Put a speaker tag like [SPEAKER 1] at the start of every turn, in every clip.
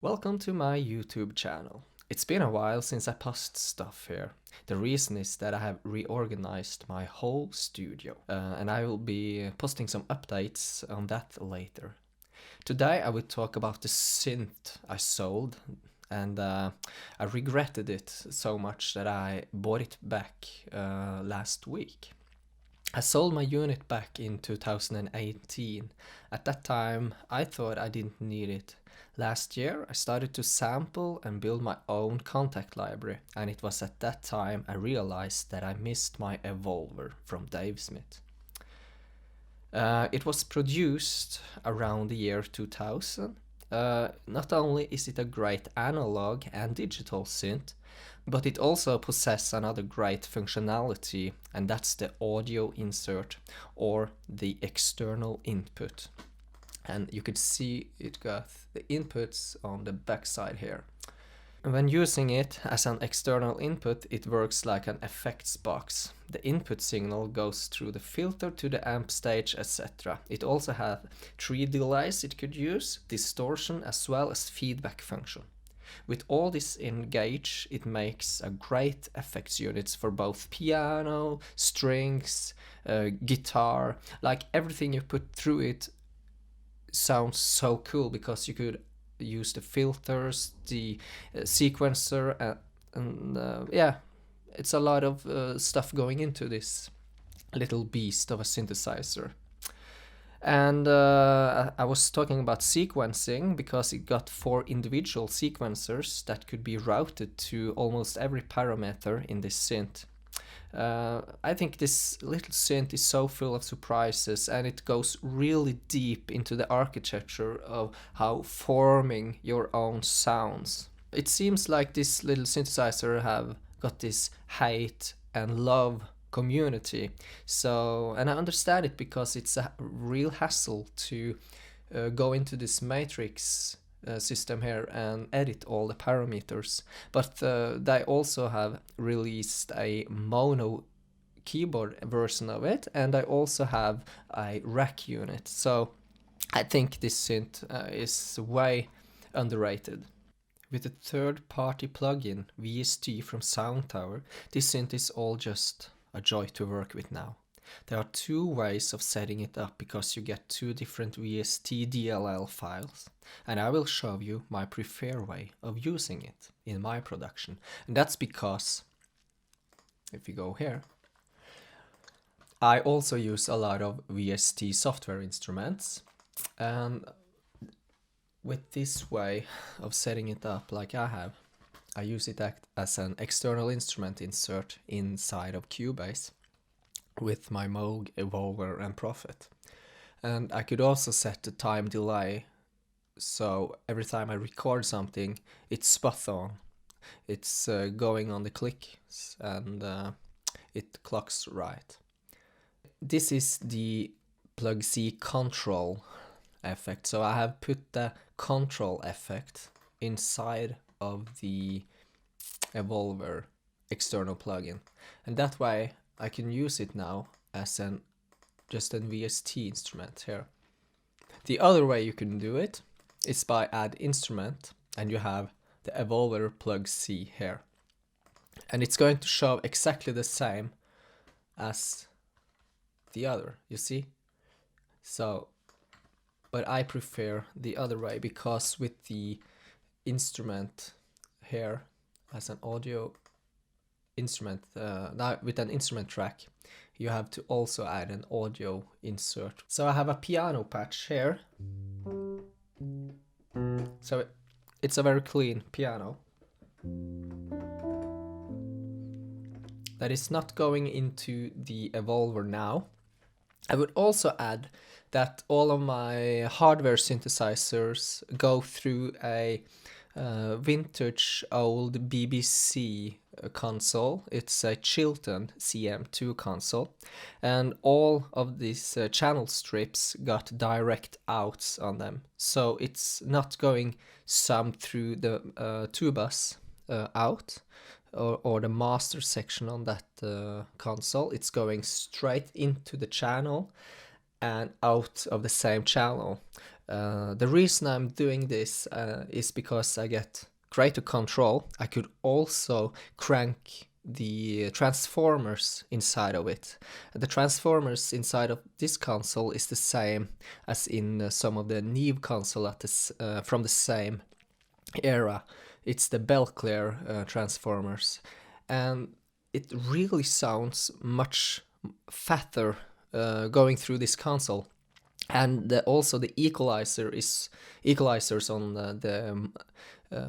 [SPEAKER 1] Welcome to my YouTube channel. It's been a while since I post stuff here. The reason is that I have reorganized my whole studio and I will be posting some updates on that later. Today I will talk about the synth I sold and I regretted it so much that I bought it back last week. I sold my unit back in 2018. At that time, I thought I didn't need it. Last year, I started to sample and build my own contact library, and it was at that time I realized that I missed my Evolver from Dave Smith. It was produced around the year 2000. Not only is it a great analog and digital synth, but it also possesses another great functionality, and that's the audio insert or the external input. And you could see it got the inputs on the backside here. When using it as an external input, it works like an effects box. The input signal goes through the filter to the amp stage, etc. It also has 3 delays it could use, distortion as well as feedback function. With all this engaged, it makes a great effects units for both piano, strings, guitar. Like everything you put through it sounds so cool because you could use the filters, the sequencer, and yeah, it's a lot of stuff going into this little beast of a synthesizer. And I was talking about sequencing because it got 4 individual sequencers that could be routed to almost every parameter in this synth. I think this little synth is so full of surprises, and it goes really deep into the architecture of how forming your own sounds. It seems like this little synthesizer have got this hate and love community. So, and I understand it because it's a real hassle to go into this matrix system here and edit all the parameters. But they also have released a mono keyboard version of it, and I also have a rack unit. So I think this synth is way underrated. With a third-party plugin, VST from Sound Tower, this synth is all just a joy to work with now. There are 2 ways of setting it up because you get 2 different VST DLL files, and I will show you my preferred way of using it in my production. And that's because, if you go here, I also use a lot of VST software instruments, and with this way of setting it up like I have, I use it as an external instrument insert inside of Cubase with my Moog, Evolver and Prophet. And I could also set the time delay, so every time I record something, it's spot on. It's going on the clicks and it clocks right. This is the plug C control effect. So I have put the control effect inside of the Evolver external plugin, and that way I can use it now as just a VST instrument here. The other way you can do it is by add instrument, and you have the Evolver plug C here, and it's going to show exactly the same as the other, you see. So but I prefer the other way because with the instrument here as an audio instrument, with an instrument track, you have to also add an audio insert. So I have a piano patch here. So it's a very clean piano that is not going into the Evolver now. I would also add that all of my hardware synthesizers go through a vintage old BBC console. It's a Chilton CM2 console, and all of these channel strips got direct outs on them, so it's not going some through the tubas out or the master section on that console. It's going straight into the channel and out of the same channel. The reason I'm doing this is because I get greater control. I could also crank the transformers inside of it. The transformers inside of this console is the same as in some of the Neve console from the same era. It's the Belclair transformers, and it really sounds much fatter going through this console. And also the equalizers on the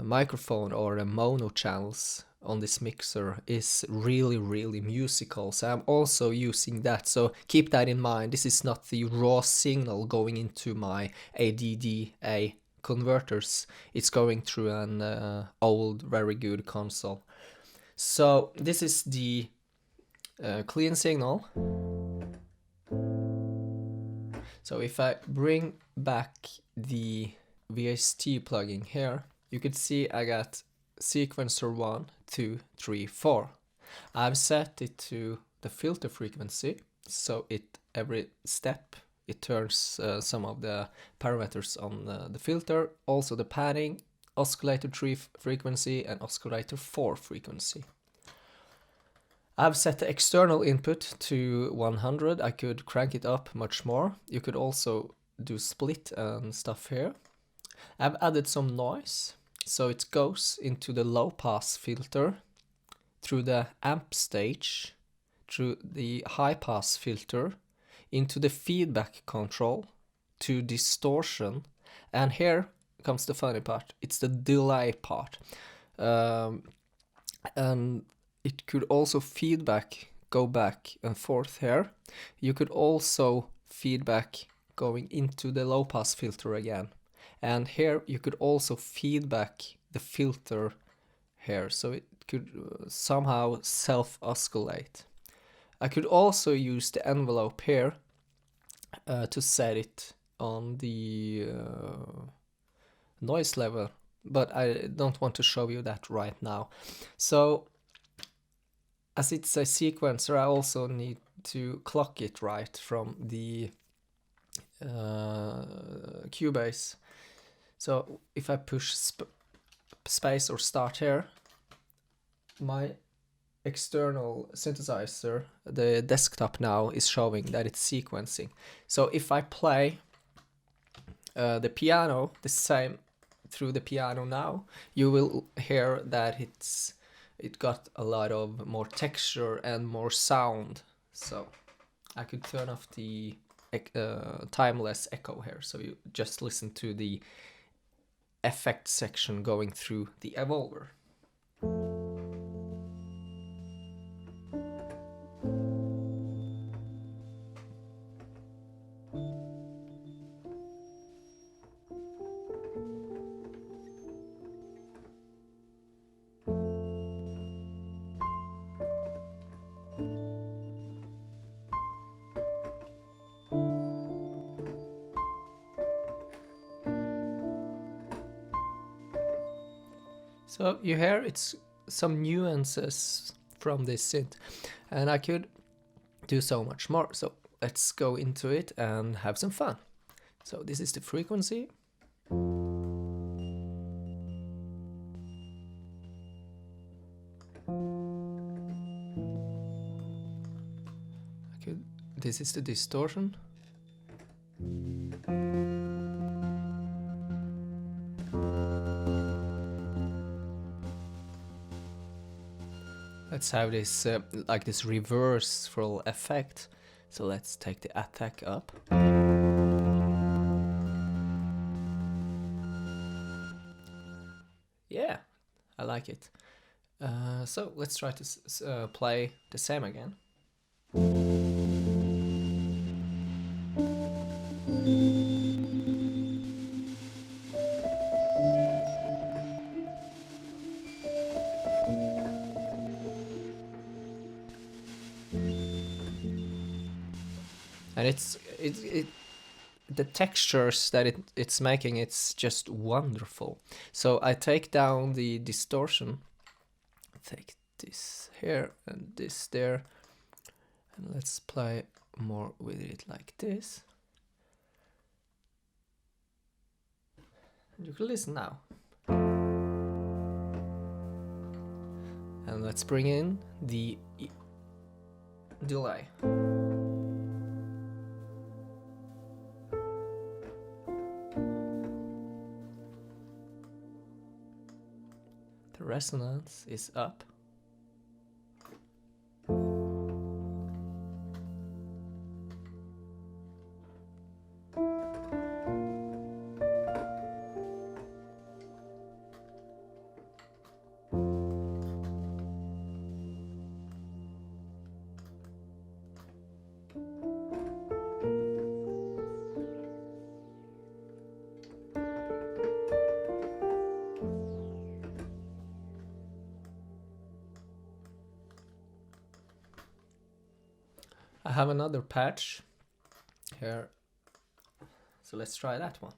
[SPEAKER 1] microphone or the mono channels on this mixer is really musical. So I'm also using that. So keep that in mind. This is not the raw signal going into my ADDA converters. It's going through an old, very good console. So this is the clean signal. So if I bring back the VST plugin here, you could see I got sequencer 1, 2, 3, 4. I've set it to the filter frequency, so every step it turns some of the parameters on the filter, also the padding, oscillator 3 frequency and oscillator 4 frequency. I've set the external input to 100. I could crank it up much more. You could also do split and stuff here. I've added some noise, so it goes into the low pass filter, through the amp stage, through the high pass filter, into the feedback control, to distortion, and here comes the funny part. It's the delay part. And it could also go back and forth here. You could also feedback going into the low pass filter again. And here you could also feedback the filter here, so it could somehow self-oscillate. I could also use the envelope here to set it on the noise level, but I don't want to show you that right now. So as it's a sequencer, I also need to clock it right from the Cubase. So if I push space or start here, my external synthesizer, the desktop now, is showing that it's sequencing. So if I play the piano the same through the piano now, you will hear that it got a lot of more texture and more sound. So I could turn off the timeless echo here, so you just listen to the effect section going through the evolver. So you hear it's some nuances from this synth, and I could do so much more. So let's go into it and have some fun. So this is the frequency. This is the distortion. Let's have this like this reverseful effect. So let's take the attack up. Yeah, I like it. So let's try to play the same again. And the textures that it's making, it's just wonderful. So I take down the distortion, take this here and this there, and let's play more with it like this. You can listen now. And let's bring in the delay. The resonance is up. I have another patch here, so let's try that one.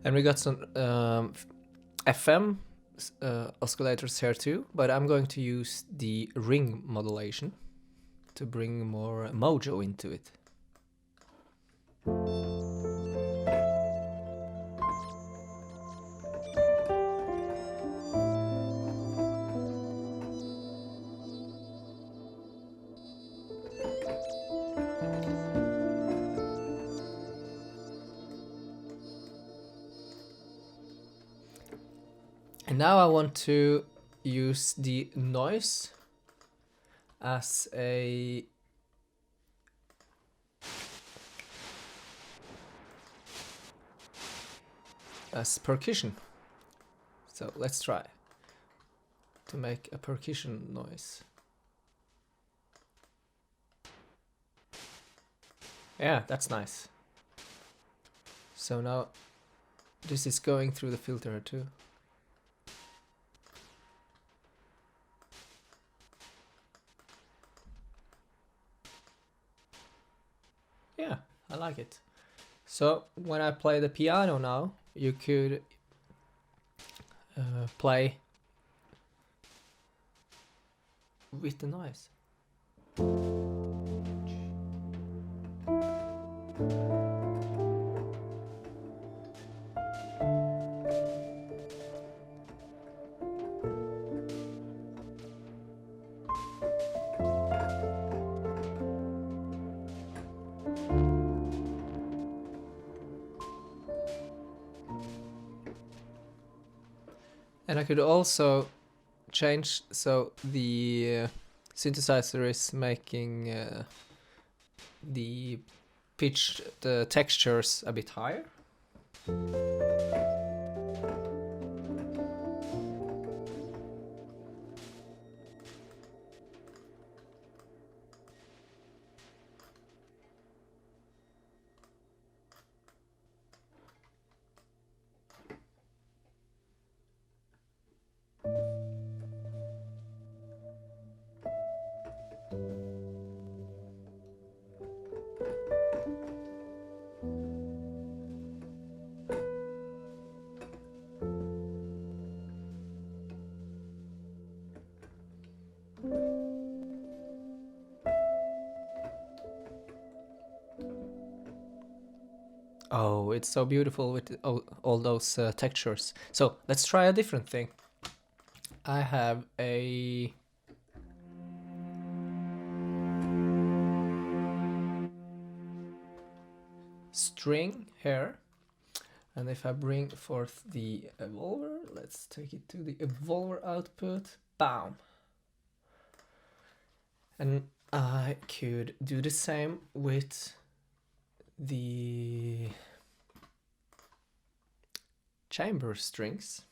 [SPEAKER 1] And we got some FM oscillators here too, but I'm going to use the ring modulation to bring more mojo into it. And now I want to use the noise as percussion. So let's try to make a percussion noise. Yeah, that's nice. So now this is going through the filter too. Yeah, I like it. So when I play the piano now, you could play with the noise. And I could also change so the synthesizer is making the pitch, the textures a bit higher. Oh, it's so beautiful with all those textures. So let's try a different thing. I have a string here, and if I bring forth the evolver, let's take it to the evolver output, bam. And I could do the same with the chamber strings.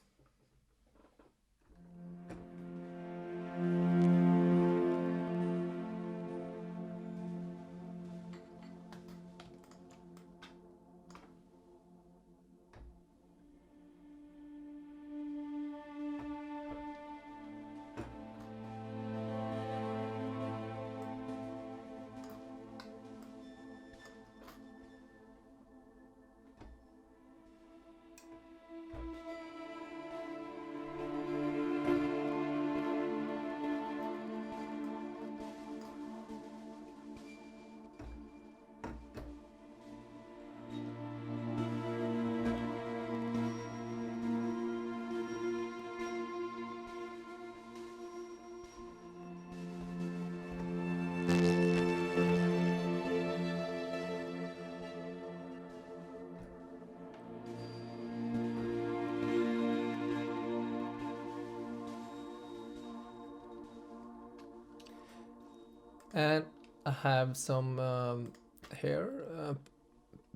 [SPEAKER 1] And I have some here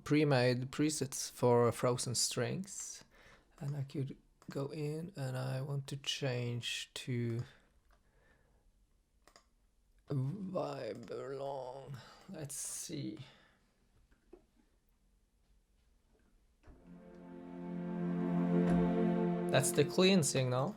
[SPEAKER 1] pre-made presets for frozen strings, and I could go in and I want to change to vibe long. Let's see. That's the clean signal.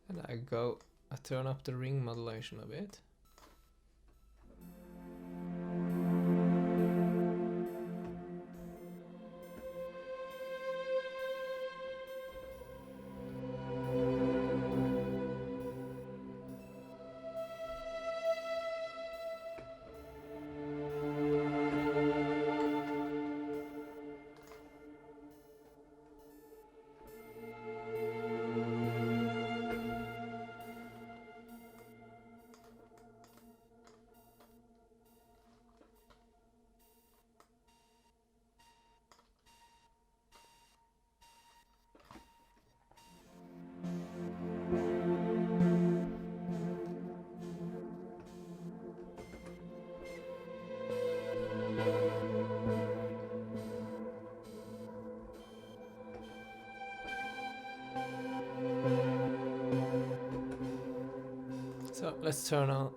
[SPEAKER 1] And I turn up the ring modulation a bit. So let's turn on.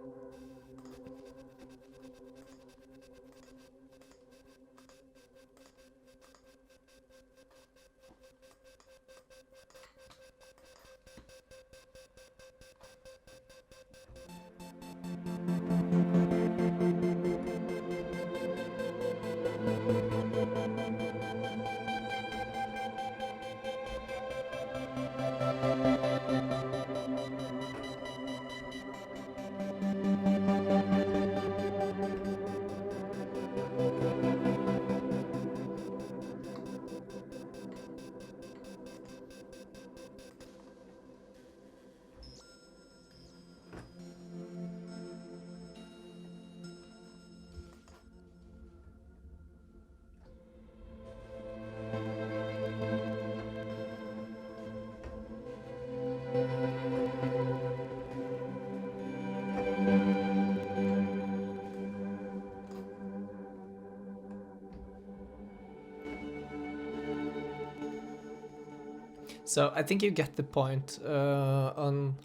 [SPEAKER 1] So I think you get the point on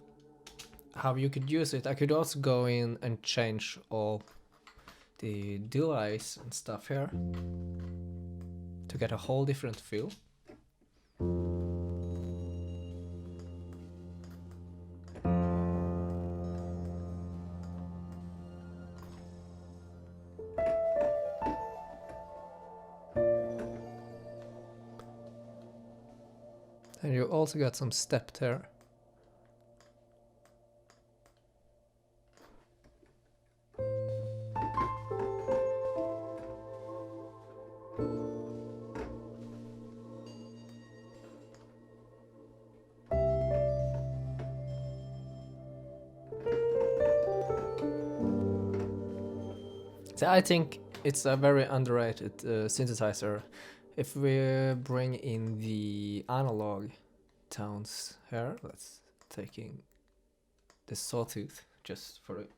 [SPEAKER 1] how you could use it. I could also go in and change all the delays and stuff here to get a whole different feel. And you also got some step there. So I think it's a very underrated synthesizer. If we bring in the analog tones here, let's take in the sawtooth just for it.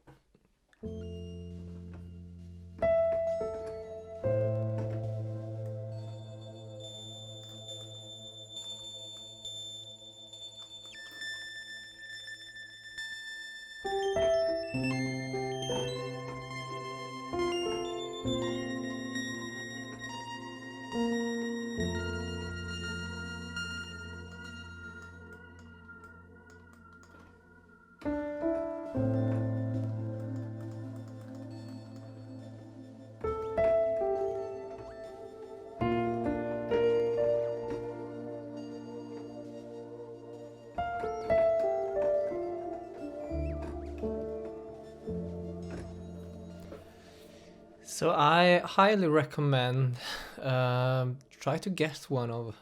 [SPEAKER 1] So I highly recommend try to get one of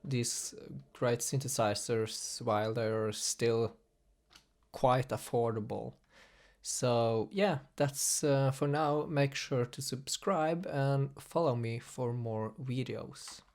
[SPEAKER 1] these great synthesizers while they're still quite affordable. So yeah, that's for now. Make sure to subscribe and follow me for more videos.